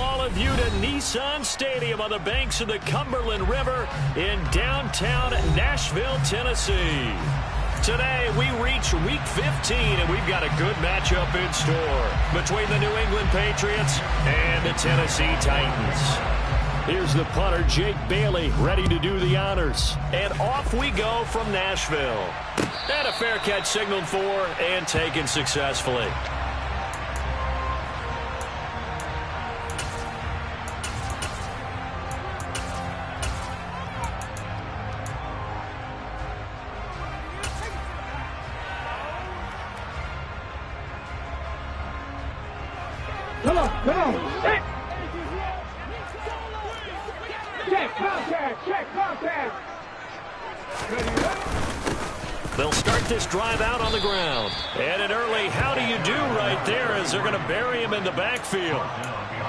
all of you to Nissan Stadium on the banks of the Cumberland River in downtown Nashville, Tennessee. Today, we reach Week 15, and we've got a good matchup in store between the New England Patriots and the Tennessee Titans. Here's the punter, Jake Bailey, ready to do the honors. And off we go from Nashville. And a fair catch signaled for and taken successfully. Come on. Hey. Check contact. They'll start this drive out on the ground. And an early how do you do right there as they're going to bury him in the backfield.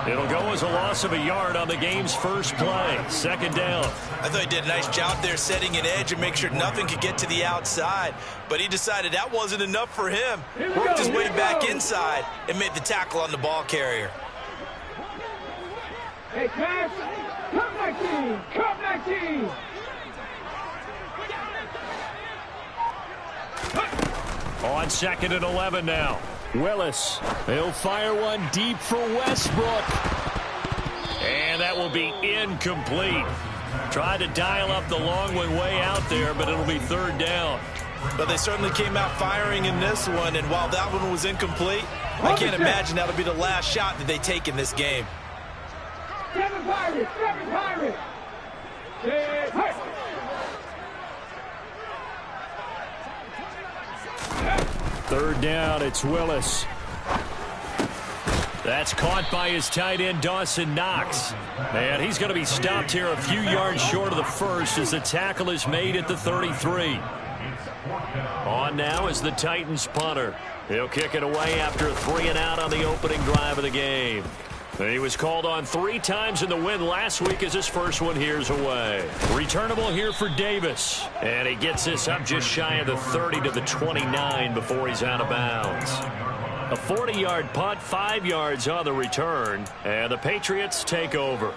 It'll go as a loss of a yard on the game's first play. Second down. I thought he did a nice job there setting an edge and make sure nothing could get to the outside. But he decided that wasn't enough for him. Worked his way back inside and made the tackle on the ball carrier. Hey, Cash, come back team. On 2nd and 11 now. Willis. He'll fire one deep for Westbrook. And that will be incomplete. Tried to dial up the long one way out there, but it'll be third down. But they certainly came out firing in this one, and while that one was incomplete, I can't imagine that'll be the last shot that they take in this game. Seven Pirates. Third down, it's Willis. That's caught by his tight end, Dawson Knox. And he's going to be stopped here a few yards short of the first as the tackle is made at the 33. On now is the Titans punter. He'll kick it away after a 3-and-out on the opening drive of the game. He was called on 3 times in the win last week as his first one here's away. Returnable here for Davis. And he gets this up just shy of the 30 to the 29 before he's out of bounds. A 40-yard punt, 5 yards on the return. And the Patriots take over.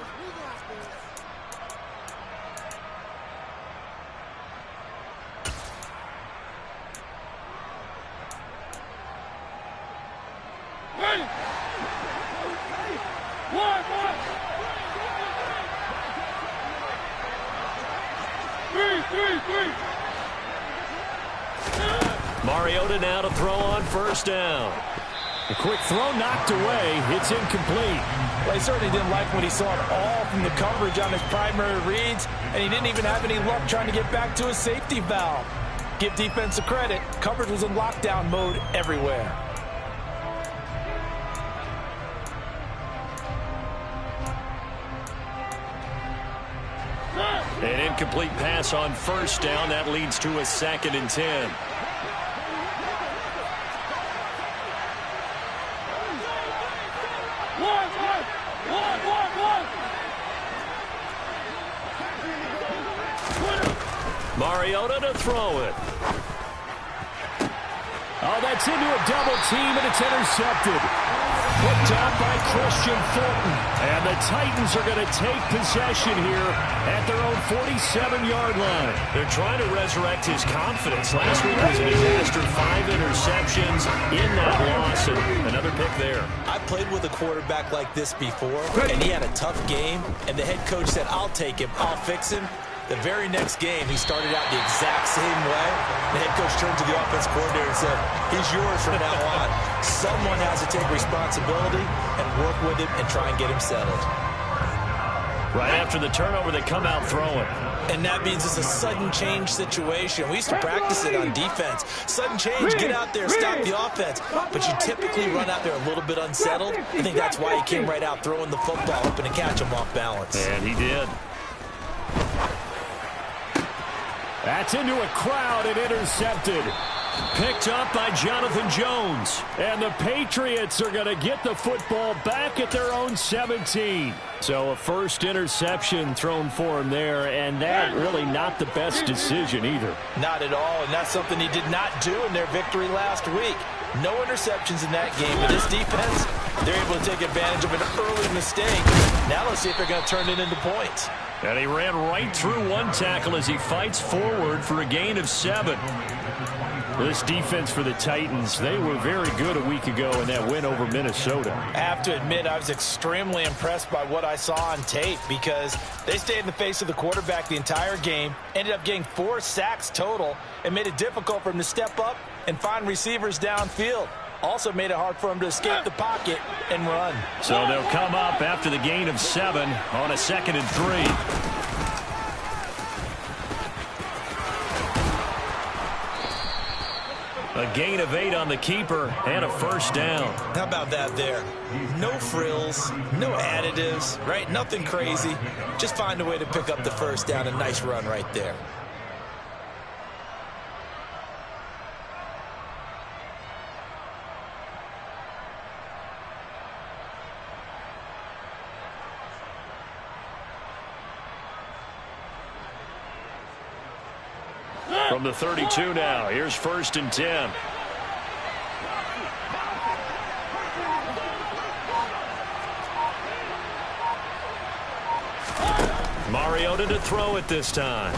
Mariota now to throw on first down. A quick throw knocked away. It's incomplete. Well, he certainly didn't like what he saw at all from the coverage on his primary reads, and he didn't even have any luck trying to get back to his safety valve. Give defensive credit. Coverage was in lockdown mode everywhere. An incomplete pass on first down. That leads to a 2nd and 10. Mariota to throw it. Oh, that's into a double team, and it's intercepted. Picked up by Christian Fulton. And the Titans are going to take possession here at their own 47-yard line. They're trying to resurrect his confidence. Last week was a disaster. 5 interceptions in that loss, and another pick there. I played with a quarterback like this before, and he had a tough game, and the head coach said, I'll take him, I'll fix him. The very next game, he started out the exact same way. The head coach turned to the offense coordinator and said, he's yours from now on. Someone has to take responsibility and work with him and try and get him settled. Right after the turnover, they come out throwing. And that means it's a sudden change situation. We used to practice it on defense. Sudden change, get out there, stop the offense. But you typically run out there a little bit unsettled. I think that's why he came right out throwing the football, hoping to catch him off balance. And he did. That's into a crowd and intercepted. Picked up by Jonathan Jones. And the Patriots are going to get the football back at their own 17. So a first interception thrown for him there, and that really not the best decision either. Not at all, and that's something he did not do in their victory last week. No interceptions in that game, but this defense, they're able to take advantage of an early mistake. Now let's see if they're going to turn it into points. And he ran right through one tackle as he fights forward for a gain of 7. This defense for the Titans, they were very good a week ago in that win over Minnesota. I have to admit, I was extremely impressed by what I saw on tape because they stayed in the face of the quarterback the entire game, ended up getting 4 sacks total, and made it difficult for him to step up and find receivers downfield. Also made it hard for him to escape the pocket and run. So they'll come up after the gain of 7 on a 2nd and 3. A gain of 8 on the keeper and a first down. How about that there? No frills, no additives, right? Nothing crazy. Just find a way to pick up the first down. A nice run right there. From the 32 now, here's 1st and 10. Mariota to throw it this time.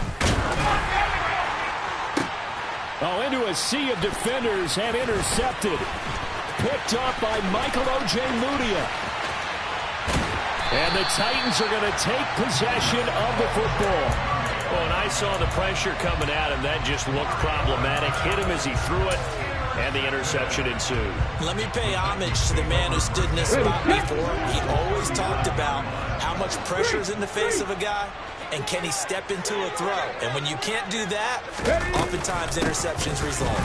Oh, into a sea of defenders and intercepted. Picked up by Michael Ojemudia. And the Titans are going to take possession of the football. Well, and I saw the pressure coming at him. That just looked problematic. Hit him as he threw it, and the interception ensued. Let me pay homage to the man who stood in this spot before. He always talked about how much pressure is in the face of a guy, and can he step into a throw. And when you can't do that, oftentimes interceptions result.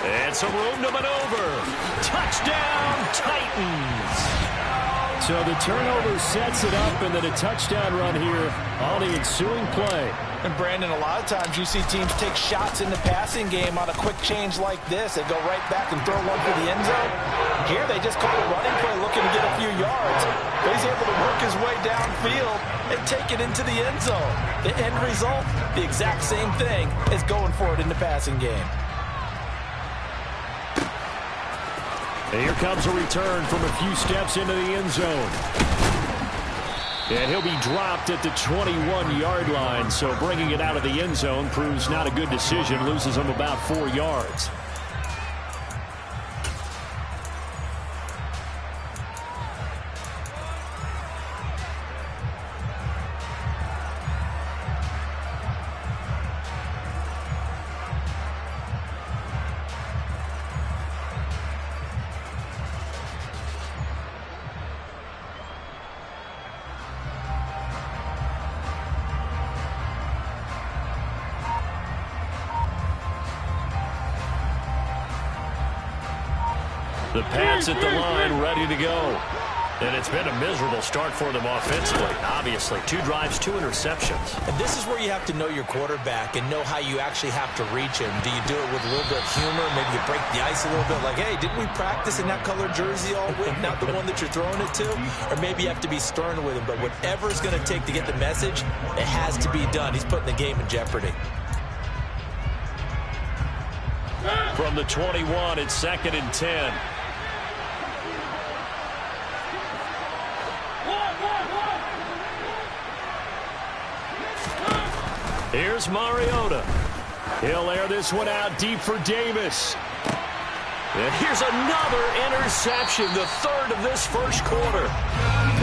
And some room to maneuver. Touchdown, Titans. So the turnover sets it up, and then a touchdown run here on the ensuing play. And Brandon, a lot of times you see teams take shots in the passing game on a quick change like this. They go right back and throw one for the end zone. Here they just call a running play looking to get a few yards. But he's able to work his way downfield and take it into the end zone. The end result, the exact same thing as going for it in the passing game. And here comes a return from a few steps into the end zone. And he'll be dropped at the 21-yard line, so bringing it out of the end zone proves not a good decision, loses him about 4 yards. The Pats at the line, ready to go. And it's been a miserable start for them offensively. Obviously, 2 drives, 2 interceptions. And this is where you have to know your quarterback and know how you actually have to reach him. Do you do it with a little bit of humor? Maybe you break the ice a little bit like, hey, didn't we practice in that color jersey all week? Not the one that you're throwing it to? Or maybe you have to be stern with him. But whatever it's going to take to get the message, it has to be done. He's putting the game in jeopardy. From the 21, it's 2nd and 10. Here's Mariota. He'll air this one out deep for Davis. And here's another interception, the 3rd of this first quarter.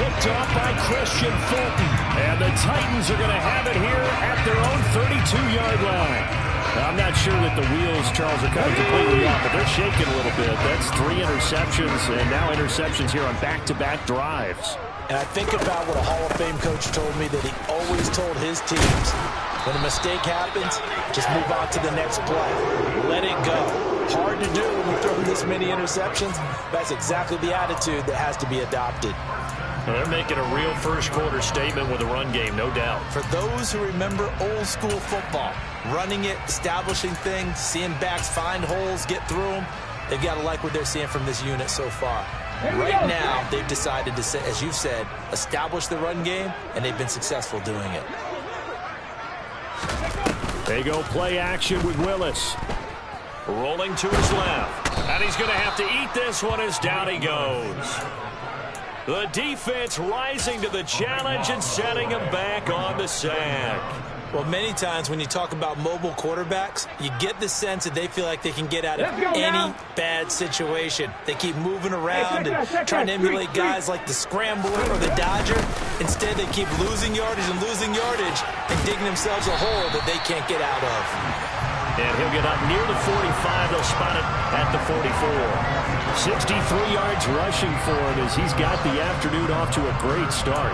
Picked off by Christian Fulton. And the Titans are going to have it here at their own 32-yard line. I'm not sure that the wheels, Charles, are coming completely off, but they're shaking a little bit. That's 3 interceptions, and now interceptions here on back-to-back drives. And I think about what a Hall of Fame coach told me that he always told his teams, when a mistake happens, just move on to the next play. Let it go. Hard to do when you throw this many interceptions. That's exactly the attitude that has to be adopted. Well, they're making a real first-quarter statement with a run game, no doubt. For those who remember old-school football, running it, establishing things, seeing backs find holes, get through them, they've got to like what they're seeing from this unit so far. Right now, they've decided to, as you've said, establish the run game, and they've been successful doing it. They go play action with Willis. Rolling to his left. And he's going to have to eat this one as down he goes. The defense rising to the challenge and setting him back on the sack. Well, many times when you talk about mobile quarterbacks, you get the sense that they feel like they can get out of any bad situation. They keep moving around and trying to emulate guys like the Scrambler or the Dodger. Instead, they keep losing yardage and digging themselves a hole that they can't get out of. And he'll get up near the 45. They'll spot it at the 44. 63 yards rushing for him as he's got the afternoon off to a great start.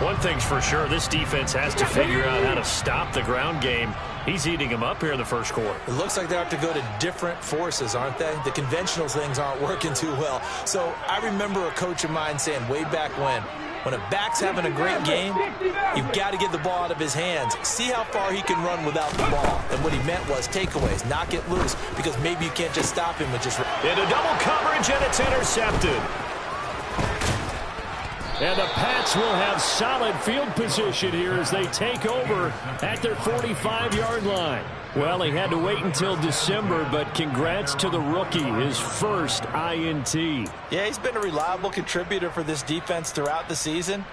One thing's for sure, this defense has to figure out how to stop the ground game. He's eating them up here in the first quarter. It looks like they have to go to different forces, aren't they? The conventional things aren't working too well. So I remember a coach of mine saying way back when a back's having a great game, you've got to get the ball out of his hands. See how far he can run without the ball. And what he meant was takeaways, knock it loose, because maybe you can't just stop him with just... Into double coverage, and it's intercepted. And the Pats will have solid field position here as they take over at their 45-yard line. Well, he had to wait until December, but congrats to the rookie, his first INT. Yeah, he's been a reliable contributor for this defense throughout the season.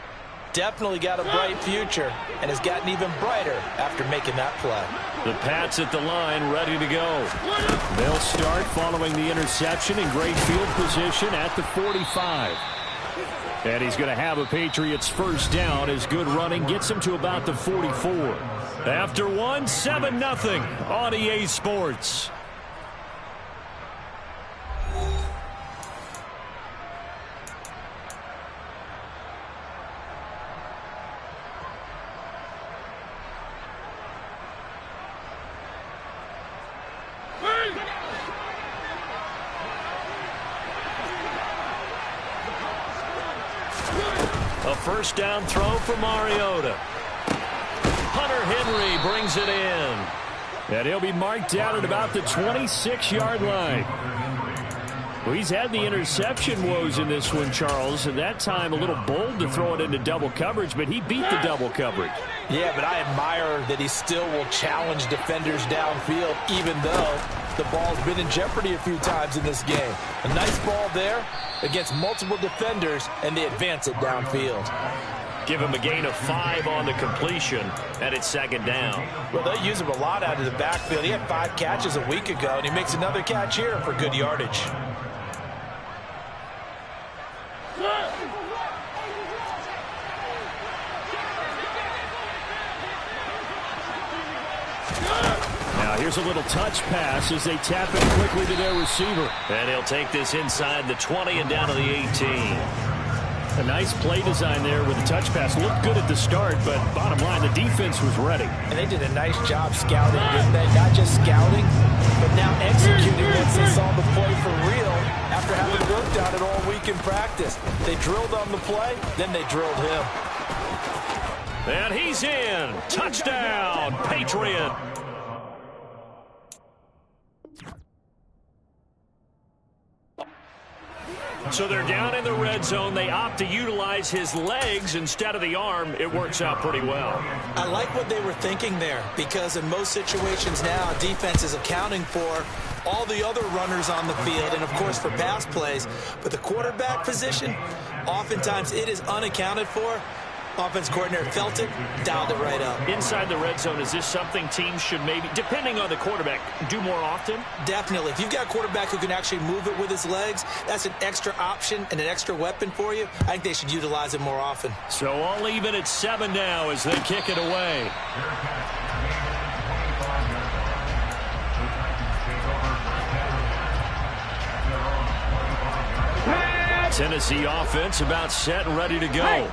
Definitely got a bright future and has gotten even brighter after making that play. The Pats at the line, ready to go. They'll start following the interception in great field position at the 45. And he's going to have a Patriots first down as good running gets him to about the 44. After one, 7-0 on EA Sports. A first down throw for Mariota. Hunter Henry brings it in. And he'll be marked down at about the 26-yard line. Well, he's had the interception woes in this one, Charles, and that time a little bold to throw it into double coverage, but he beat the double coverage. Yeah, but I admire that he still will challenge defenders downfield, even though the ball's been in jeopardy a few times in this game. A nice ball there against multiple defenders, and they advance it downfield. Give him a gain of 5 on the completion, and it's second down. Well, they use him a lot out of the backfield. He had 5 catches a week ago, and he makes another catch here for good yardage. Now here's a little touch pass as they tap it quickly to their receiver. And he'll take this inside the 20 and down to the 18. A nice play design there with the touch pass. Looked good at the start, but bottom line, the defense was ready. And they did a nice job scouting, didn't they? Not just scouting, but now executing once they saw the play for real after having worked on it all week in practice. They drilled on the play, then they drilled him. And he's in. Touchdown, Patriot. So they're down in the red zone. They opt to utilize his legs instead of the arm. It works out pretty well. I like what they were thinking there, because in most situations now, defense is accounting for all the other runners on the field and, of course, for pass plays. But the quarterback position, oftentimes it is unaccounted for. Offense coordinator felt it, dialed it right up. Inside the red zone, is this something teams should maybe, depending on the quarterback, do more often? Definitely. If you've got a quarterback who can actually move it with his legs, that's an extra option and an extra weapon for you. I think they should utilize it more often. So all even at 7 now as they kick it away. Tennessee offense about set and ready to go.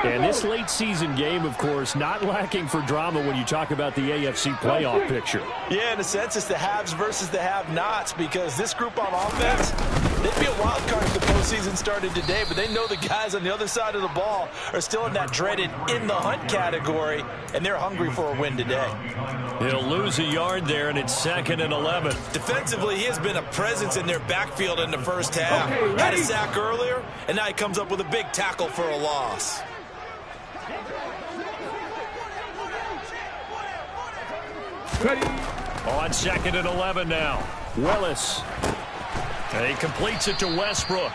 And this late season game, of course, not lacking for drama when you talk about the AFC playoff picture. Yeah, in a sense, it's the haves versus the have-nots, because this group on offense, they'd be a wild card if the postseason started today, but they know the guys on the other side of the ball are still in that dreaded in-the-hunt category, and they're hungry for a win today. He'll lose a yard there, and it's 2nd and 11. Defensively, he has been a presence in their backfield in the first half. Had a sack earlier, and now he comes up with a big tackle for a loss. Ready. On 2nd and 11 now. Willis. And he completes it to Westbrook.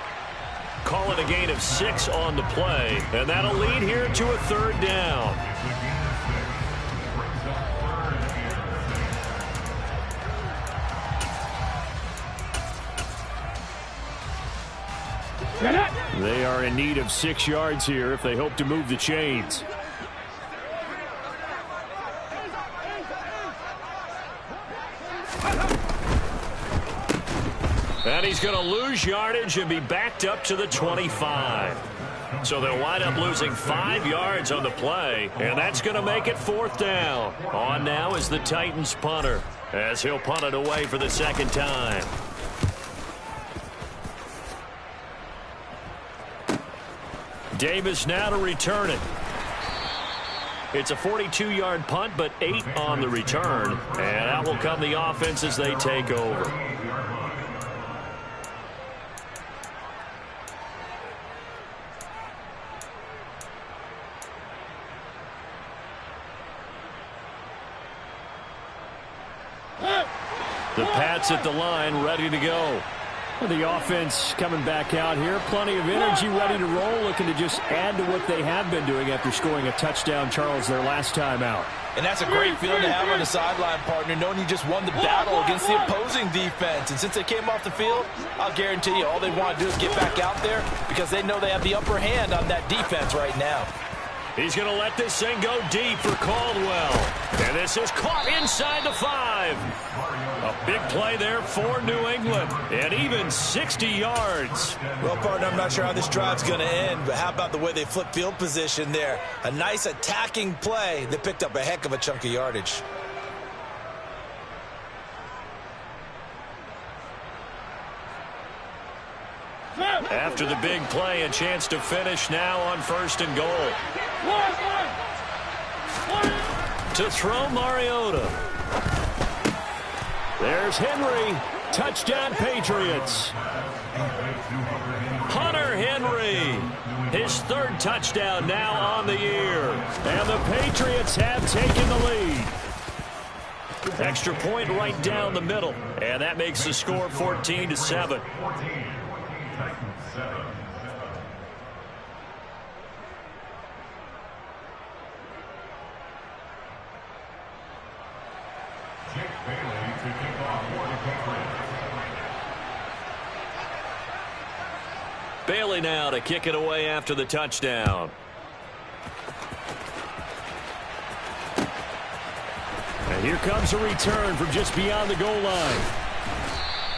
Call it a gain of 6 on the play. And that'll lead here to a 3rd down. They are in need of 6 yards here if they hope to move the chains. And he's going to lose yardage and be backed up to the 25. So they'll wind up losing 5 yards on the play, and that's going to make it 4th down. On now is the Titans punter, as he'll punt it away for the 2nd time. Davis now to return it. It's a 42-yard punt, but 8 on the return. And out will come the offense as they take over. The Pats at the line, ready to go. The offense coming back out here. Plenty of energy, ready to roll, looking to just add to what they have been doing after scoring a touchdown, Charles, their last time out. And that's a great feeling to have on the sideline, partner, knowing you just won the battle against the opposing defense. And since they came off the field, I'll guarantee you all they want to do is get back out there because they know they have the upper hand on that defense right now. He's going to let this thing go deep for Caldwell. And this is caught inside the 5. A big play there for New England. And even 60 yards. Well, partner, I'm not sure how this drive's going to end, but how about the way they flip field position there? A nice attacking play that picked up a heck of a chunk of yardage. After the big play, a chance to finish now on 1st and goal. To throw Mariota. There's Henry. Touchdown, Patriots. Hunter Henry. His 3rd touchdown now on the year. And the Patriots have taken the lead. Extra point right down the middle. And that makes the score 14-7. Bailey now to kick it away after the touchdown. And here comes a return from just beyond the goal line.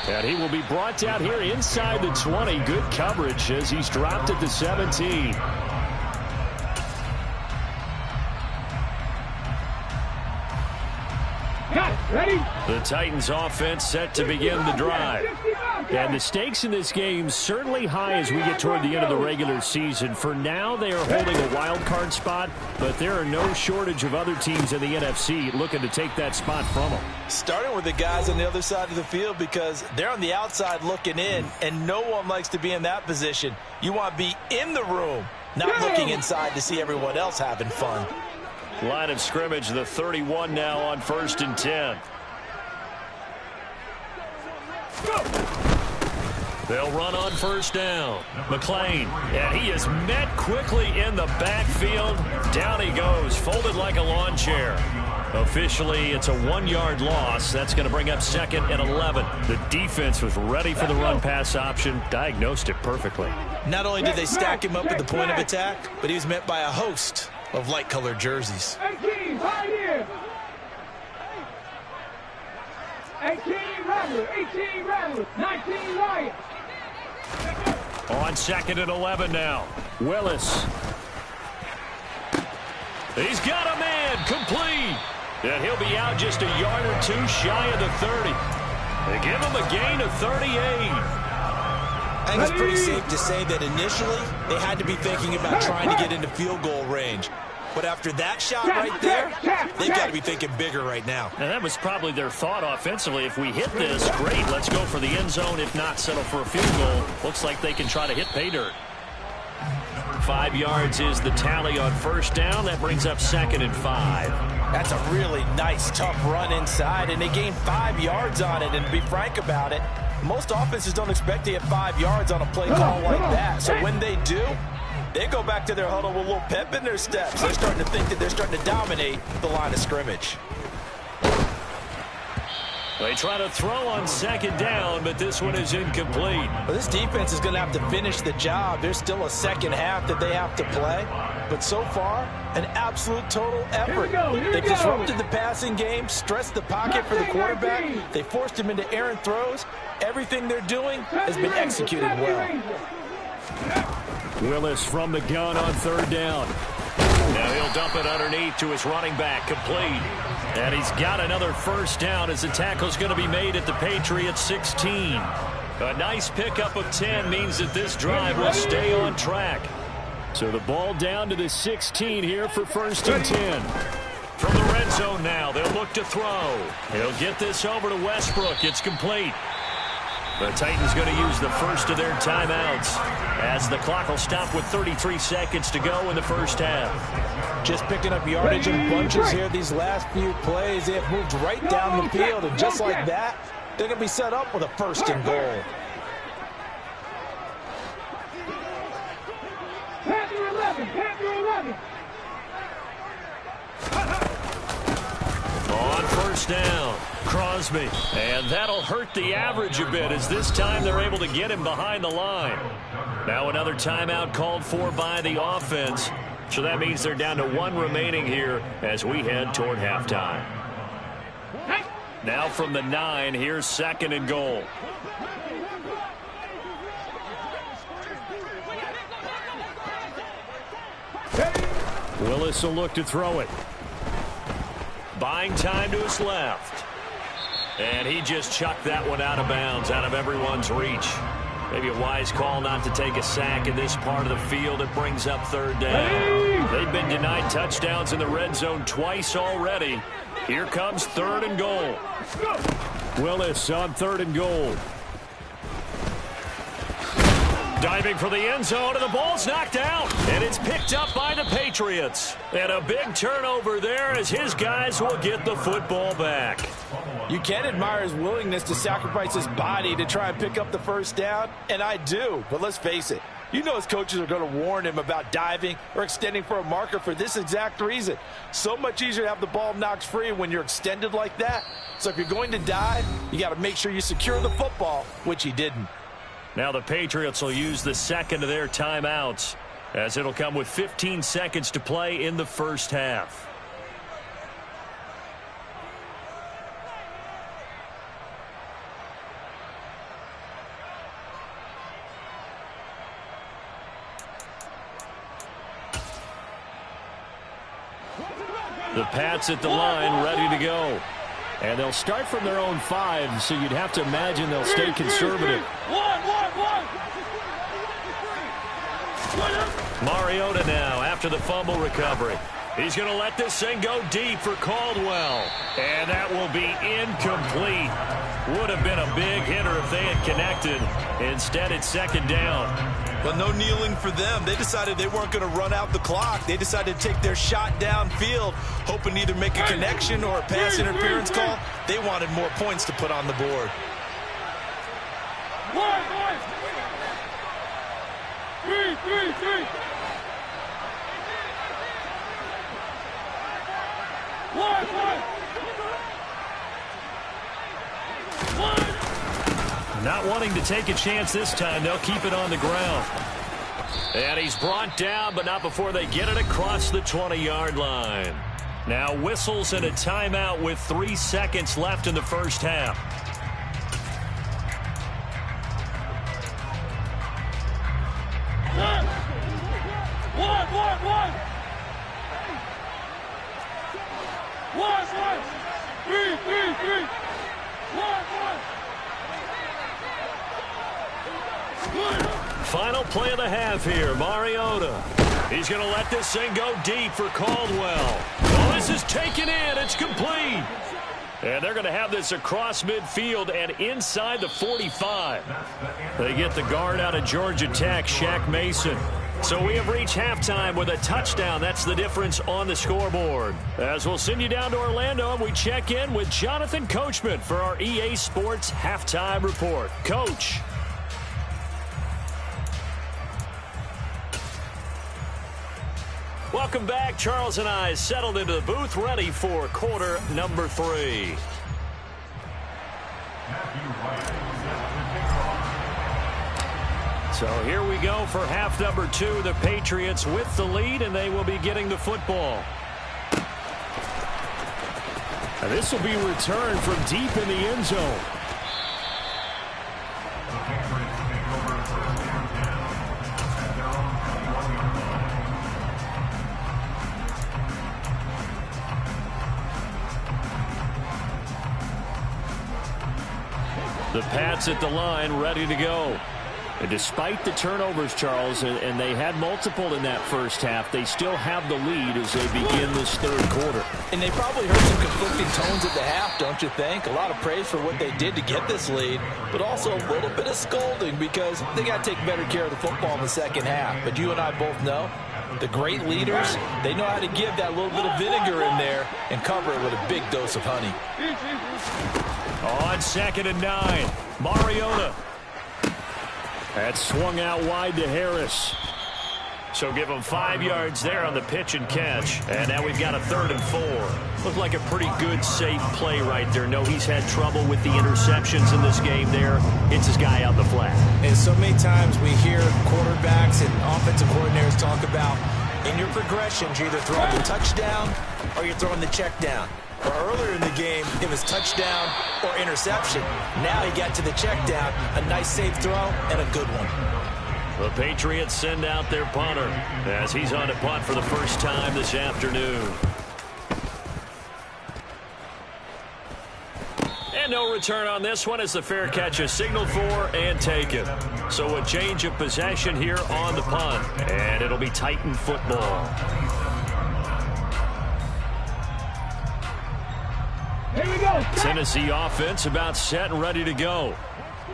And he will be brought down here inside the 20. Good coverage as he's dropped at the 17. Ready? The Titans offense set to begin the drive. And the stakes in this game certainly high as we get toward the end of the regular season. For now, they are holding a wild card spot, but there are no shortage of other teams in the NFC looking to take that spot from them. Starting with the guys on the other side of the field because they're on the outside looking in, and no one likes to be in that position. You want to be in the room, not looking inside to see everyone else having fun. Line of scrimmage, the 31 now on 1st and 10. They'll run on 1st down. McLean, and he is met quickly in the backfield. Down he goes, folded like a lawn chair. Officially, it's a 1-yard loss. That's going to bring up 2nd and 11. The defense was ready for the run-pass option, diagnosed it perfectly. Not only did they stack him up at the point of attack, but he was met by a host of light-colored jerseys. 18, right here. 18, Rattler. 18, Rattler. 19, Lion. On 2nd and 11 now. Willis. He's got a man complete. And he'll be out just a yard or 2 shy of the 30. They give him a gain of 38. I think it's pretty safe to say that initially they had to be thinking about trying to get into field goal range. But after that shot right there, they've got to be thinking bigger right now. And that was probably their thought offensively. If we hit this, great, let's go for the end zone. If not, settle for a field goal. Looks like they can try to hit pay dirt. 5 yards is the tally on first down. That brings up 2nd and 5. That's a really nice, tough run inside, and they gained 5 yards on it. And to be frank about it, most offenses don't expect to get 5 yards on a play call like that. So when they do, they go back to their huddle with a little pep in their steps. They're starting to think that they're starting to dominate the line of scrimmage. They try to throw on 2nd down, but this one is incomplete. Well, this defense is going to have to finish the job. There's still a second half that they have to play. But so far, an absolute total effort. They've disrupted the passing game, stressed the pocket for the quarterback. They forced him into errant throws. Everything they're doing has been executed well. Willis from the gun on 3rd down. Now he'll dump it underneath to his running back, complete. And he's got another first down as the tackle's going to be made at the Patriots 16. A nice pickup of 10 means that this drive will stay on track. So the ball down to the 16 here for 1st and 10. From the red zone now, they'll look to throw. He'll get this over to Westbrook. It's complete. The Titans going to use the first of their timeouts as the clock will stop with 33 seconds to go in the first half. Just picking up yardage in bunches here these last few plays. They have moved right down the field, and just like that, they're going to be set up with a 1st and goal. Panther 11, Panther 11. On first down, Crosby. And that'll hurt the average a bit as this time they're able to get him behind the line. Now another timeout called for by the offense. So that means they're down to 1 remaining here as we head toward halftime. Now from the 9, here's 2nd and goal. Willis will look to throw it. Buying time to his left. And he just chucked that one out of bounds, out of everyone's reach. Maybe a wise call not to take a sack in this part of the field. It brings up 3rd down. They've been denied touchdowns in the red zone twice already. Here comes 3rd and goal. Willis on 3rd and goal. Diving for the end zone, and the ball's knocked out. And it's picked up by the Patriots. And a big turnover there as his guys will get the football back. You can admire his willingness to sacrifice his body to try and pick up the first down, and I do. But let's face it, you know his coaches are going to warn him about diving or extending for a marker for this exact reason. So much easier to have the ball knocked free when you're extended like that. So if you're going to dive, you got to make sure you secure the football, which he didn't. Now the Patriots will use the 2nd of their timeouts as it'll come with 15 seconds to play in the first half. The Pats at the line, ready to go. And they'll start from their own 5, so you'd have to imagine they'll stay conservative. Mariota now after the fumble recovery. He's going to let this thing go deep for Caldwell. And that will be incomplete. Would have been a big hitter if they had connected. Instead, it's 2nd down. But no kneeling for them. They decided they weren't going to run out the clock. They decided to take their shot downfield, hoping to either make a connection or a pass interference call. They wanted more points to put on the board. Not wanting to take a chance this time, they'll keep it on the ground. And he's brought down, but not before they get it across the 20-yard line. Now whistles and a timeout with 3 seconds left in the first half. Final play of the half here, Mariota. He's going to let this thing go deep for Caldwell. Oh, this is taken in. It's complete. And they're going to have this across midfield and inside the 45. They get the guard out of Georgia Tech, Shaq Mason. So we have reached halftime with a touchdown. That's the difference on the scoreboard. As we'll send you down to Orlando, and we check in with Jonathan Coachman for our EA Sports Halftime Report. Coach. Welcome back. Charles and I settled into the booth, ready for quarter number 3. So here we go for half number 2. The Patriots with the lead, and they will be getting the football. And this will be returned from deep in the end zone. The Pats at the line, ready to go. And despite the turnovers, Charles, and they had multiple in that first half, they still have the lead as they begin this third quarter. And they probably heard some conflicting tones at the half, don't you think? A lot of praise for what they did to get this lead, but also a little bit of scolding because they got to take better care of the football in the second half. But you and I both know the great leaders, they know how to give that little bit of vinegar in there and cover it with a big dose of honey. On 2nd and 9, Mariota. That swung out wide to Harris. So give him 5 yards there on the pitch and catch. And now we've got a 3rd and 4. Looked like a pretty good, safe play right there. No, he's had trouble with the interceptions in this game there. Hits his guy out the flat. And so many times we hear quarterbacks and offensive coordinators talk about in your progressions, you're either throwing the touchdown or you're throwing the check down. Or earlier in the game, it was touchdown or interception. Now he got to the check down, a nice safe throw, and a good one. The Patriots send out their punter as he's on to punt for the first time this afternoon. And no return on this one as the fair catch is signaled for and taken. So a change of possession here on the punt. And it'll be Titan football. Here we go. Tennessee offense about set and ready to go.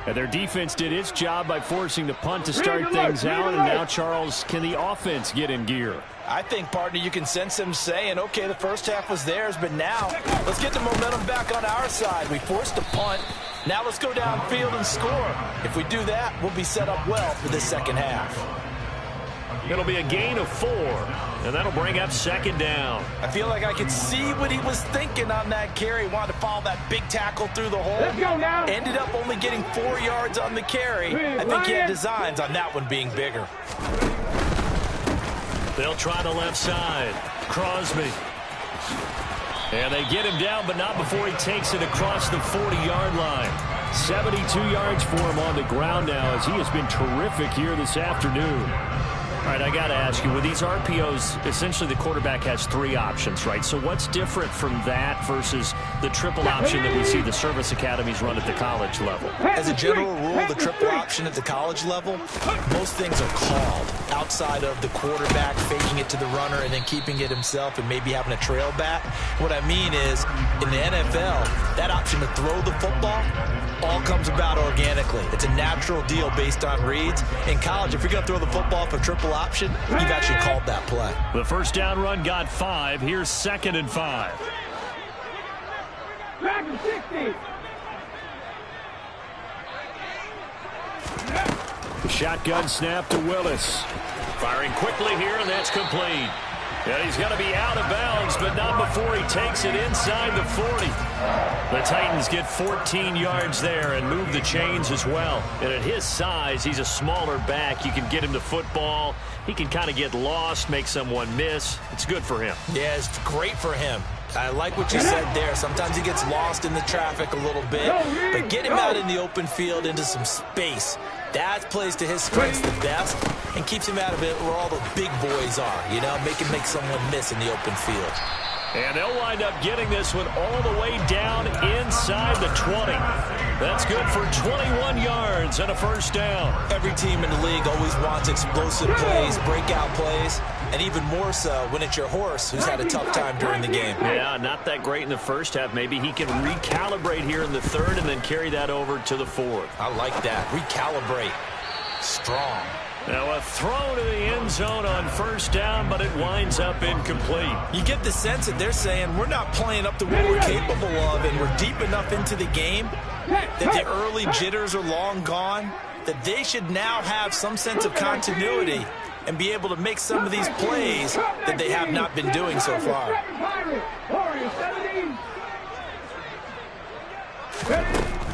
And their defense did its job by forcing the punt to start things out. And now, Charles, can the offense get in gear? I think, partner, you can sense them saying, okay, the first half was theirs, but now let's get the momentum back on our side. We forced a punt. Now let's go downfield and score. If we do that, we'll be set up well for this second half. It'll be a gain of 4, and that'll bring up 2nd down. I feel like I could see what he was thinking on that carry. Wanted to follow that big tackle through the hole. Let's go now. Ended up only getting 4 yards on the carry. I think he had designs on that one being bigger. They'll try the left side. Crosby. And they get him down, but not before he takes it across the 40-yard line. 72 yards for him on the ground now as he has been terrific here this afternoon. All right, I got to ask you, with these RPOs, essentially the quarterback has 3 options, right? So what's different from that versus the triple option that we see the service academies run at the college level? As a general rule, the triple option at the college level, most things are called outside of the quarterback faking it to the runner and then keeping it himself and maybe having a trail back. What I mean is, in the NFL, that option to throw the football all comes about organically. It's a natural deal based on reads. In college, if you're going to throw the football for triple option, you've actually called that play. The first down run got 5. Here's 2nd and 5. Back to 60. The shotgun snap to Willis. Firing quickly here, and that's complete. And he's going to be out of bounds, but not before he takes it inside the 40. The Titans get 14 yards there and move the chains as well. And at his size, he's a smaller back. You can get him the football. He can kind of get lost, make someone miss. It's good for him. Yeah, it's great for him. I like what you said there. Sometimes he gets lost in the traffic a little bit, but get him out in the open field into some space. That plays to his strengths the best and keeps him out of it where all the big boys are, you know, make someone miss in the open field. And they'll wind up getting this one all the way down inside the 20. That's good for 21 yards and a first down. Every team in the league always wants explosive plays, breakout plays, and even more so when it's your horse who's had a tough time during the game. Yeah, not that great in the first half. Maybe he can recalibrate here in the third and then carry that over to the fourth. I like that. Recalibrate. Strong. Now a throw to the end zone on first down, but it winds up incomplete. You get the sense that they're saying we're not playing up to what we're capable of, and we're deep enough into the game that the early jitters are long gone, that they should now have some sense of continuity and be able to make some of these plays that they have not been doing so far.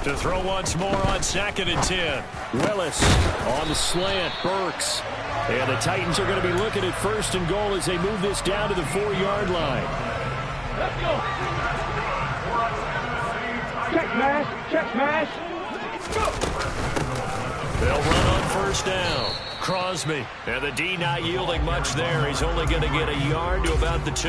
To throw once more on 2nd and 10. Willis on the slant. Burks. And the Titans are going to be looking at 1st and goal as they move this down to the 4-yard line. Let's go. Check smash. Check smash. They'll run on 1st down. Crosby. And the D not yielding much there. He's only going to get a yard to about the 2.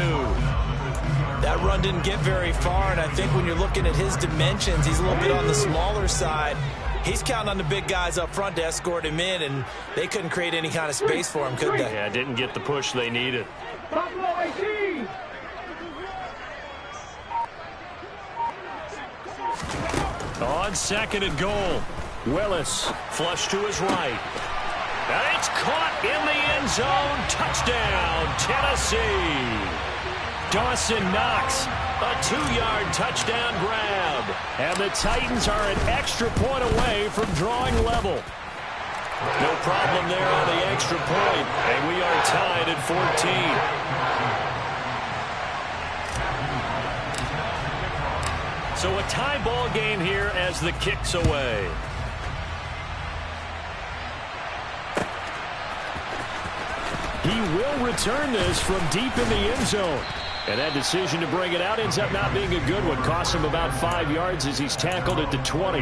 That run didn't get very far, and I think when you're looking at his dimensions, he's a little bit on the smaller side. He's counting on the big guys up front to escort him in, and they couldn't create any kind of space for him, could they? Yeah, didn't get the push they needed. Buffalo 18. On 2nd and goal. Willis. Flush to his right. And it's caught in the end zone. Touchdown, Tennessee. Dawson Knox, a 2-yard touchdown grab. And the Titans are an extra point away from drawing level. No problem there on the extra point. And we are tied at 14. So a tie ball game here as the kick's away. He will return this from deep in the end zone. And that decision to bring it out ends up not being a good one. Costs him about 5 yards as he's tackled at the 20.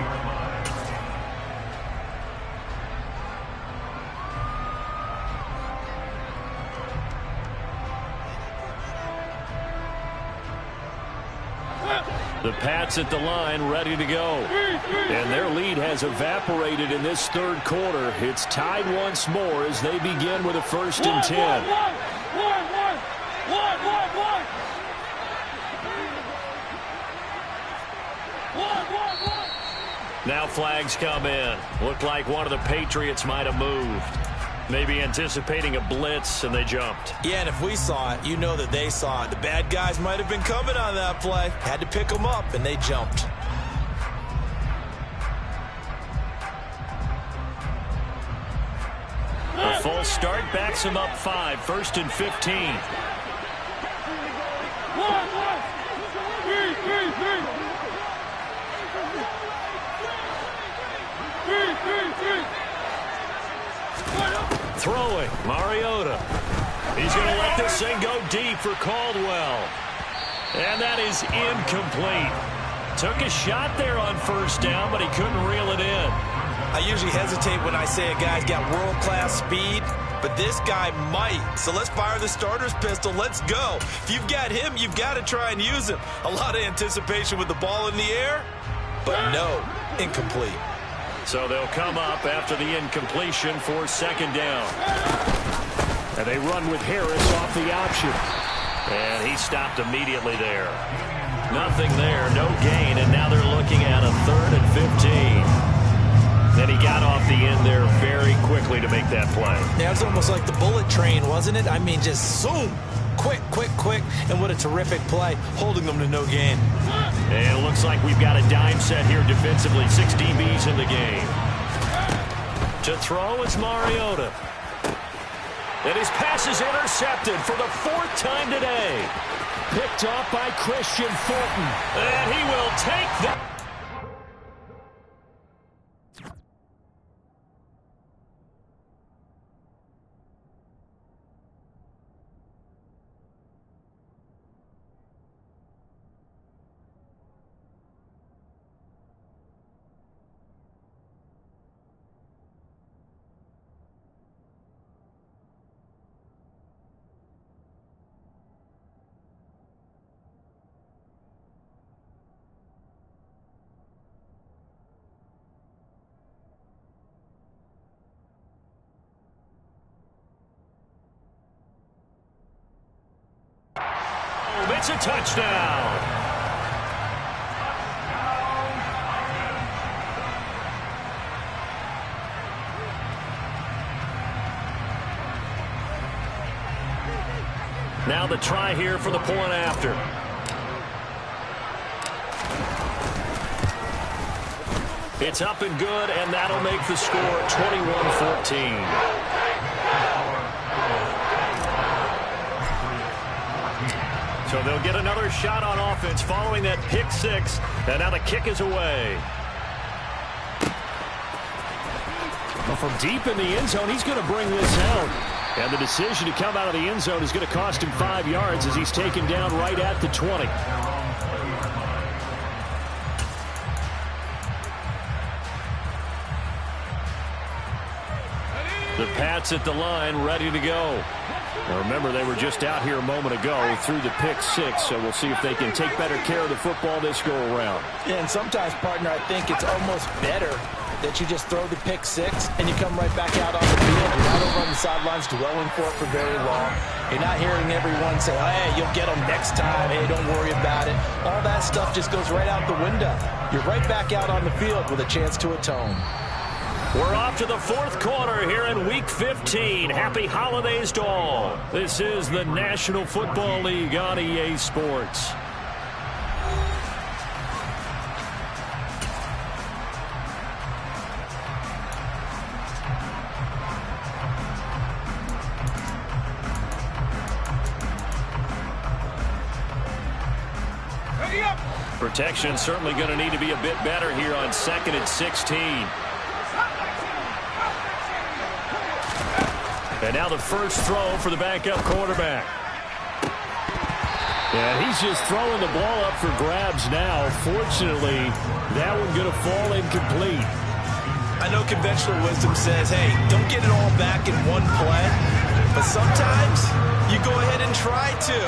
The Pats at the line, ready to go. And their lead has evaporated in this 3rd quarter. It's tied once more as they begin with a 1st and 10. Now flags come in. Looked like one of the Patriots might have moved. Maybe anticipating a blitz, and they jumped. Yeah, and if we saw it, you know that they saw it. The bad guys might have been coming on that play. Had to pick them up, and they jumped. A false start backs him up 5. 1st and 15. Throwing, Mariota. He's going to let this thing go deep for Caldwell. And that is incomplete. Took a shot there on 1st down, but he couldn't reel it in. I usually hesitate when I say a guy's got world-class speed, but this guy might. So let's fire the starter's pistol. Let's go. If you've got him, you've got to try and use him. A lot of anticipation with the ball in the air, but no, incomplete. So they'll come up after the incompletion for 2nd down. And they run with Harris off the option. And he stopped immediately there. Nothing there, no gain, and now they're looking at a 3rd and 15. Then he got off the end there very quickly to make that play. Yeah, it's almost like the bullet train, wasn't it? I mean, just zoom. Quick, quick, quick. And what a terrific play, holding them to no gain. And it looks like we've got a dime set here defensively. 6 DBs in the game. To throw is Mariota. And his pass is intercepted for the 4th time today. Picked off by Christian Fulton. And he will take that. It's a touchdown. Now the try here for the point after. It's up and good, and that'll make the score 21-14. So they'll get another shot on offense following that pick six, and now the kick is away. Well, from deep in the end zone, he's going to bring this out. And the decision to come out of the end zone is going to cost him 5 yards as he's taken down right at the 20. The Pats at the line, ready to go. Now remember, they were just out here a moment ago through the pick six, so we'll see if they can take better care of the football this go-around. Yeah, and sometimes, partner, I think it's almost better that you just throw the pick six and you come right back out on the field. You're not over on the sidelines dwelling for it for very long. You're not hearing everyone say, hey, you'll get them next time. Hey, don't worry about it. All that stuff just goes right out the window. You're right back out on the field with a chance to atone. We're off to the fourth quarter here in Week 15. Happy holidays to all. This is the National Football League on EA Sports. Protection certainly going to need to be a bit better here on 2nd and 16. And now the first throw for the backup quarterback. And he's just throwing the ball up for grabs now. Fortunately, that one going to fall incomplete. I know conventional wisdom says, hey, don't get it all back in one play. But sometimes you go ahead and try to.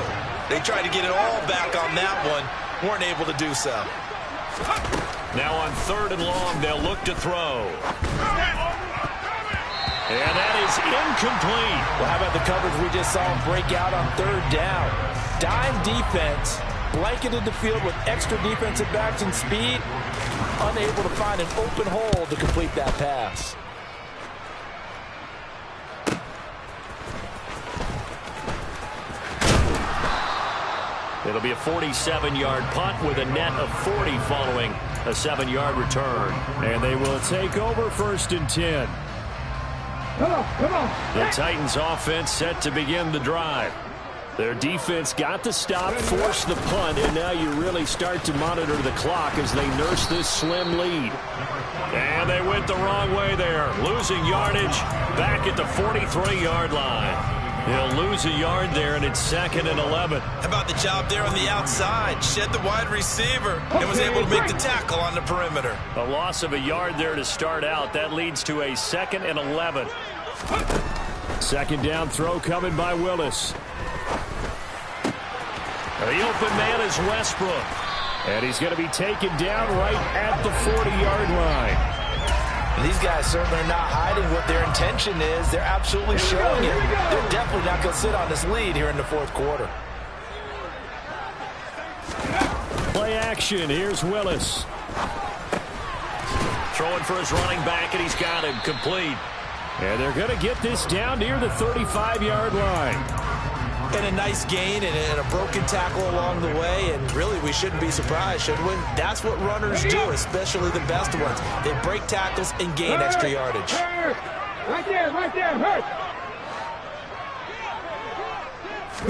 They tried to get it all back on that one. Weren't able to do so. Now on 3rd and long, they'll look to throw. And that is incomplete. Well, how about the coverage we just saw him break out on 3rd down? Dime defense, blanketed the field with extra defensive backs and speed, unable to find an open hole to complete that pass. It'll be a 47-yard punt with a net of 40 following a 7-yard return. And they will take over 1st and 10. Come on. The Titans offense set to begin the drive. Their defense got the stop, forced the punt, and now you really start to monitor the clock as they nurse this slim lead. And they went the wrong way there, losing yardage back at the 43-yard line. He'll lose a yard there, and it's 2nd and 11. How about the job there on the outside? Shed the wide receiver and was able to make the tackle on the perimeter. A loss of a yard there to start out. That leads to a 2nd and 11. 2nd down throw coming by Willis. The open man is Westbrook. And he's going to be taken down right at the 40-yard line. And these guys certainly are not hiding what their intention is. They're absolutely showing it. They're definitely not going to sit on this lead here in the 4th quarter. Play action. Here's Willis. Throwing for his running back, and he's got him complete. And they're going to get this down near the 35-yard line. And a nice gain and a broken tackle along the way, and really we shouldn't be surprised, should we? That's what runners do, especially the best ones. They break tackles and gain extra yardage. Right there, hurt.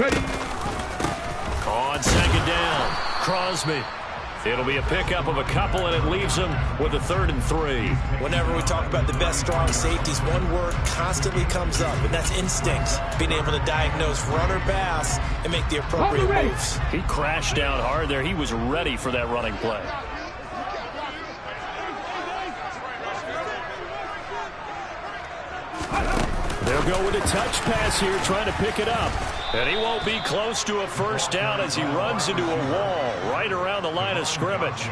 Ready. On 2nd down, Crosby. It'll be a pickup of a couple, and it leaves them with a 3rd and 3. Whenever we talk about the best strong safeties, one word constantly comes up, and that's instincts. Being able to diagnose run or pass and make the appropriate moves. He crashed down hard there. He was ready for that running play. They'll go with a touch pass here, trying to pick it up. And he won't be close to a first down as he runs into a wall right around the line of scrimmage.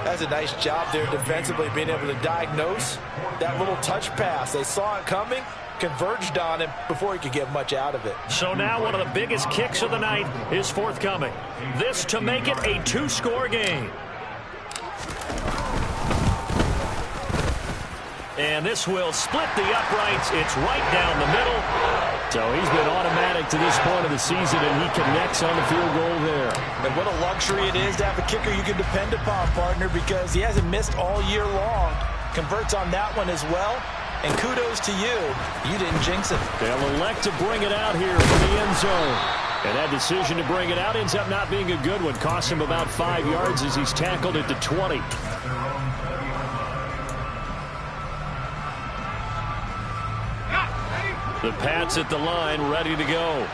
That's a nice job there defensively, being able to diagnose that little touch pass. They saw it coming, converged on him before he could get much out of it. So now one of the biggest kicks of the night is forthcoming. This to make it a 2-score game. And this will split the uprights. It's right down the middle. So he's been automatic to this point of the season, and he connects on the field goal there. And what a luxury it is to have a kicker you can depend upon, partner, because he hasn't missed all year long. Converts on that one as well. And kudos to you. You didn't jinx it. They'll elect to bring it out here from the end zone. And that decision to bring it out ends up not being a good one. Costs him about 5 yards as he's tackled at the 20. The Pats at the line, ready to go.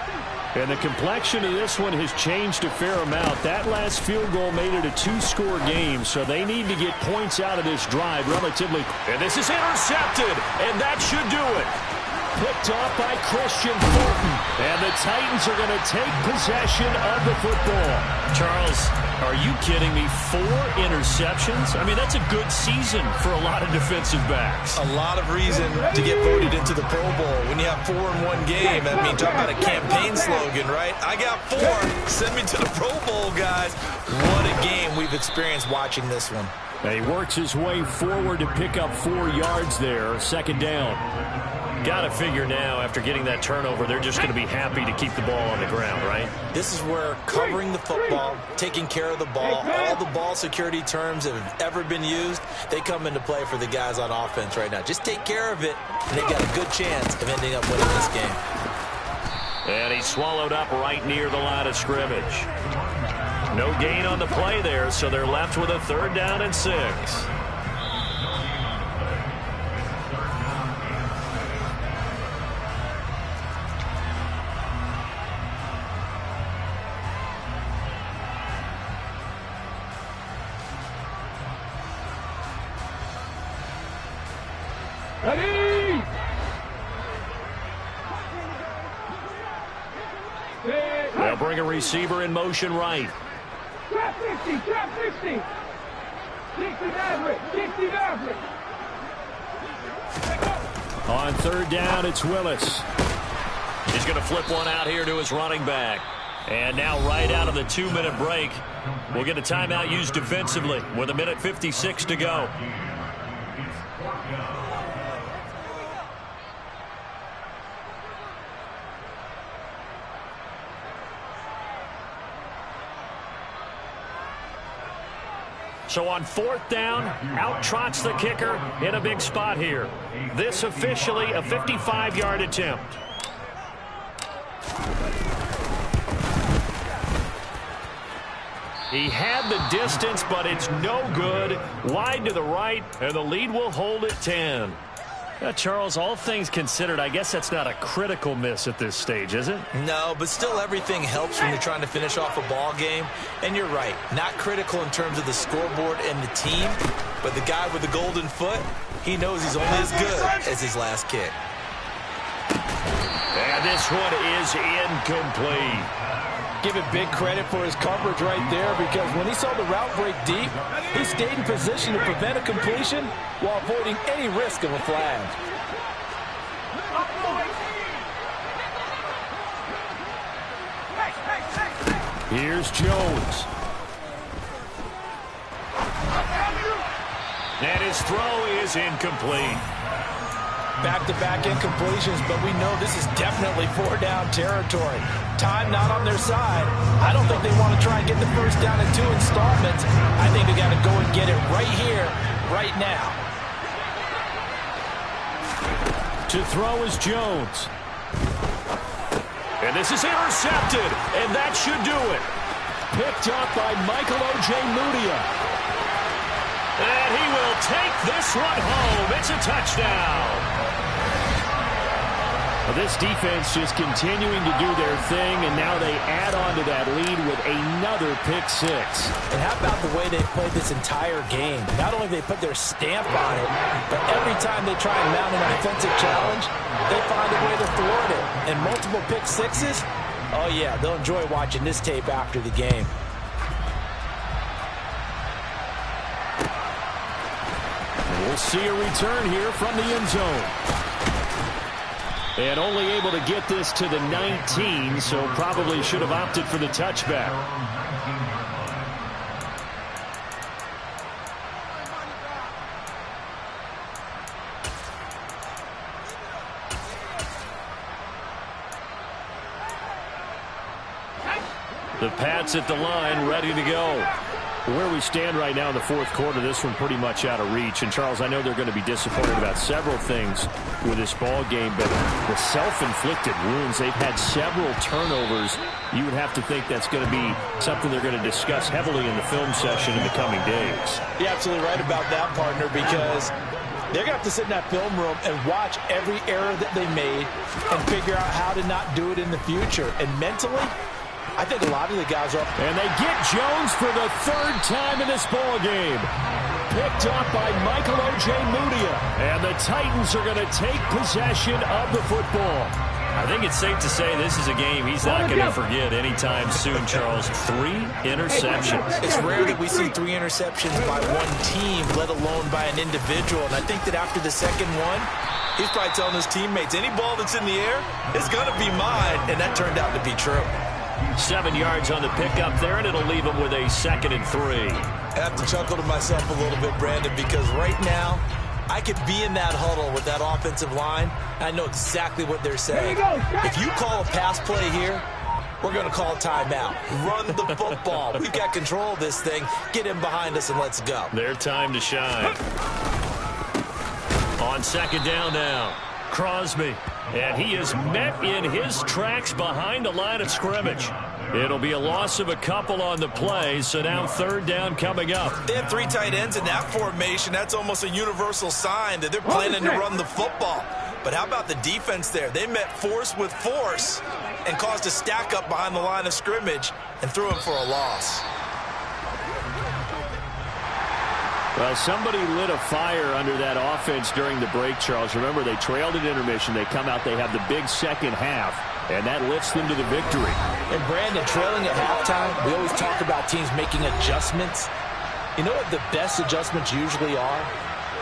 And the complexion of this one has changed a fair amount. That last field goal made it a 2-score game, so they need to get points out of this drive relatively. And this is intercepted, and that should do it. Picked off by Christian Fulton. And the Titans are going to take possession of the football. Charles, are you kidding me? 4 interceptions? I mean, that's a good season for a lot of defensive backs. A lot of reason to get voted into the Pro Bowl. When you have 4 in one game, I mean, talk about a campaign slogan, right? I got 4. Send me to the Pro Bowl, guys. What a game we've experienced watching this one. He works his way forward to pick up 4 yards there. Second down. Got to figure now, after getting that turnover, they're just going to be happy to keep the ball on the ground, right? This is where covering the football, taking care of the ball, all the ball security terms that have ever been used, they come into play for the guys on offense right now. Just take care of it, and they've got a good chance of ending up winning this game. And he's swallowed up right near the line of scrimmage. No gain on the play there, so they're left with a 3rd down and 6. Ready! They'll bring a receiver in motion right. Trap 50, trap 50. 60 average, 60 average. On 3rd down, it's Willis. He's going to flip one out here to his running back. And now right out of the 2-minute break, we'll get a timeout used defensively with 1:56 to go. So on 4th down, out trots the kicker in a big spot here. This officially a 55-yard attempt. He had the distance, but it's no good. Wide to the right, and the lead will hold at 10. Charles, all things considered, I guess that's not a critical miss at this stage, is it? No, but still everything helps when you're trying to finish off a ball game. And you're right, not critical in terms of the scoreboard and the team, but the guy with the golden foot, he knows he's only as good as his last kick. And this one is incomplete. Give it big credit for his coverage right there, because when he saw the route break deep, he stayed in position to prevent a completion while avoiding any risk of a flag. Here's Jones. And his throw is incomplete. Back-to-back incompletions, but we know this is definitely 4-down territory. Time not on their side. I don't think they want to try and get the first down in 2 installments. I think they got to go and get it right here, right now. To throw is Jones. And this is intercepted, and that should do it. Picked up by Michael Ojemudia. And he will take this one home. It's a touchdown. Well, this defense just continuing to do their thing, and now they add on to that lead with another pick 6. And how about the way they played this entire game? Not only have they put their stamp on it, but every time they try and mount an offensive challenge, they find a way to thwart it. And multiple pick 6s, oh yeah, they'll enjoy watching this tape after the game. We'll see a return here from the end zone. And only able to get this to the 19, so probably should have opted for the touchback. The Pats at the line, ready to go. Where we stand right now in the fourth quarter, this one pretty much out of reach. And, Charles, I know they're going to be disappointed about several things with this ball game, but the self-inflicted wounds, they've had several turnovers. You would have to think that's going to be something they're going to discuss heavily in the film session in the coming days. You're absolutely right about that, partner, because they're going to have to sit in that film room and watch every error that they made and figure out how to not do it in the future. And mentally, I think a lot of the guys are. And they get Jones for the third time in this ball game. Picked up by Michael Ojemudia. And the Titans are going to take possession of the football. I think it's safe to say this is a game he's not going to forget anytime soon, Charles. 3 interceptions. It's rare that we see 3 interceptions by one team, let alone by an individual. And I think that after the second one, he's probably telling his teammates, any ball that's in the air is going to be mine. And that turned out to be true. 7 yards on the pickup there, and it'll leave him with a 2nd and 3. I have to chuckle to myself a little bit, Brandon, because right now I could be in that huddle with that offensive line. I know exactly what they're saying. If you call a pass play here, we're going to call a timeout. Run the football. We've got control of this thing. Get him behind us and let's go. Their time to shine. On 2nd down now, Crosby. And he is met in his tracks behind the line of scrimmage. It'll be a loss of a couple on the play, so now 3rd down coming up. They have 3 tight ends in that formation. That's almost a universal sign that they're planning to run the football. But how about the defense there? They met force with force and caused a stack up behind the line of scrimmage and threw him for a loss. Well, somebody lit a fire under that offense during the break, Charles. Remember, they trailed at intermission. They come out, they have the big second half, and that lifts them to the victory. And, Brandon, trailing at halftime, we always talk about teams making adjustments. You know what the best adjustments usually are?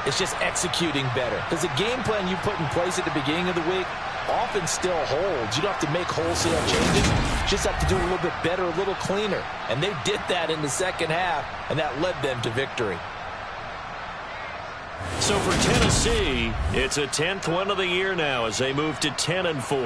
It's just executing better. Because the game plan you put in place at the beginning of the week often still holds. You don't have to make wholesale changes. You just have to do a little bit better, a little cleaner. And they did that in the second half, and that led them to victory. So for Tennessee, it's a 10th win of the year now as they move to 10-4.